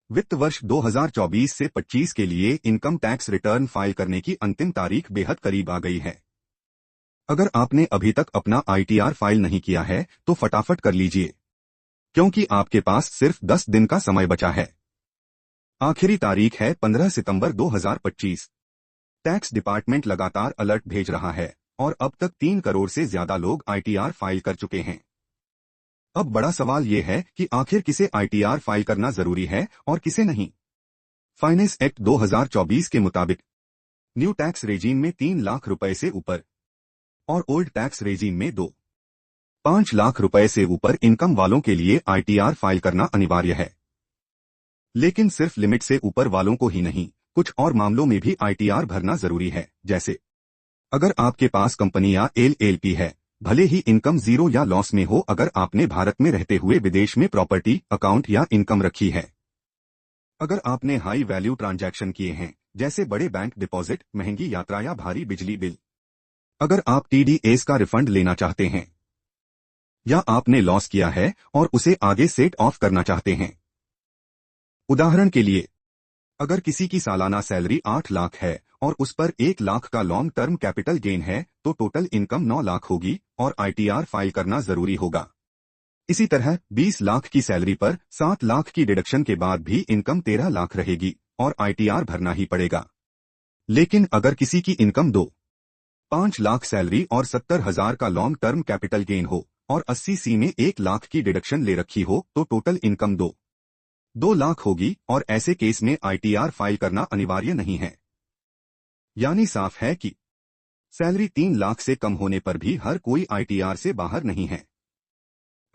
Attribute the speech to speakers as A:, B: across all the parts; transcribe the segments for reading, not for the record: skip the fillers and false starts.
A: वित्त वर्ष 2024 से 25 के लिए इनकम टैक्स रिटर्न फाइल करने की अंतिम तारीख बेहद करीब आ गई है। अगर आपने अभी तक अपना आईटीआर फाइल नहीं किया है तो फटाफट कर लीजिए, क्योंकि आपके पास सिर्फ 10 दिन का समय बचा है। आखिरी तारीख है 15 सितंबर 2025। टैक्स डिपार्टमेंट लगातार अलर्ट भेज रहा है और अब तक 3 करोड़ से ज्यादा लोग आईटीआर फाइल कर चुके हैं। अब बड़ा सवाल ये है कि आखिर किसे आईटीआर फाइल करना जरूरी है और किसे नहीं। फाइनेंस एक्ट 2024 के मुताबिक न्यू टैक्स रेजीम में 3 लाख रुपए से ऊपर और ओल्ड टैक्स रेजीम में 5 लाख रुपए से ऊपर इनकम वालों के लिए आईटीआर फाइल करना अनिवार्य है। लेकिन सिर्फ लिमिट से ऊपर वालों को ही नहीं, कुछ और मामलों में भी आईटीआर भरना जरूरी है। जैसे अगर आपके पास कंपनी या एलएलपी है, भले ही इनकम जीरो या लॉस में हो, अगर आपने भारत में रहते हुए विदेश में प्रॉपर्टी, अकाउंट या इनकम रखी है, अगर आपने हाई वैल्यू ट्रांजैक्शन किए हैं जैसे बड़े बैंक डिपॉजिट, महंगी यात्रा या भारी बिजली बिल, अगर आप टीडीएस का रिफंड लेना चाहते हैं या आपने लॉस किया है और उसे आगे सेट ऑफ करना चाहते हैं। उदाहरण के लिए, अगर किसी की सालाना सैलरी 8 लाख है और उस पर 1 लाख का लॉन्ग टर्म कैपिटल गेन है तो टोटल इनकम 9 लाख होगी और आईटीआर फाइल करना जरूरी होगा। इसी तरह 20 लाख की सैलरी पर 7 लाख की डिडक्शन के बाद भी इनकम 13 लाख रहेगी और आईटीआर भरना ही पड़ेगा। लेकिन अगर किसी की इनकम 5 लाख सैलरी और 70,000 का लॉन्ग टर्म कैपिटल गेन हो और 80C में 1 लाख की डिडक्शन ले रखी हो तो टोटल इनकम 2 लाख होगी और ऐसे केस में आईटीआर फाइल करना अनिवार्य नहीं है। यानी साफ है कि सैलरी 3 लाख से कम होने पर भी हर कोई आईटीआर से बाहर नहीं है।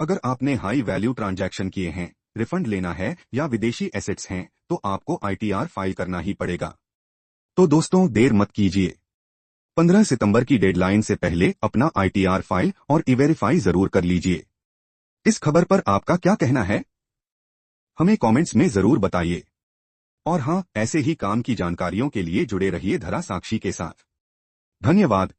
A: अगर आपने हाई वैल्यू ट्रांजैक्शन किए हैं, रिफंड लेना है या विदेशी एसेट्स हैं तो आपको आईटीआर फाइल करना ही पड़ेगा। तो दोस्तों, देर मत कीजिए। 15 सितंबर की डेडलाइन से पहले अपना आईटीआर फाइल और ई-वेरीफाई जरूर कर लीजिए। इस खबर पर आपका क्या कहना है, हमें कमेंट्स में जरूर बताइए। और हाँ, ऐसे ही काम की जानकारियों के लिए जुड़े रहिए धरा साक्षी के साथ। धन्यवाद।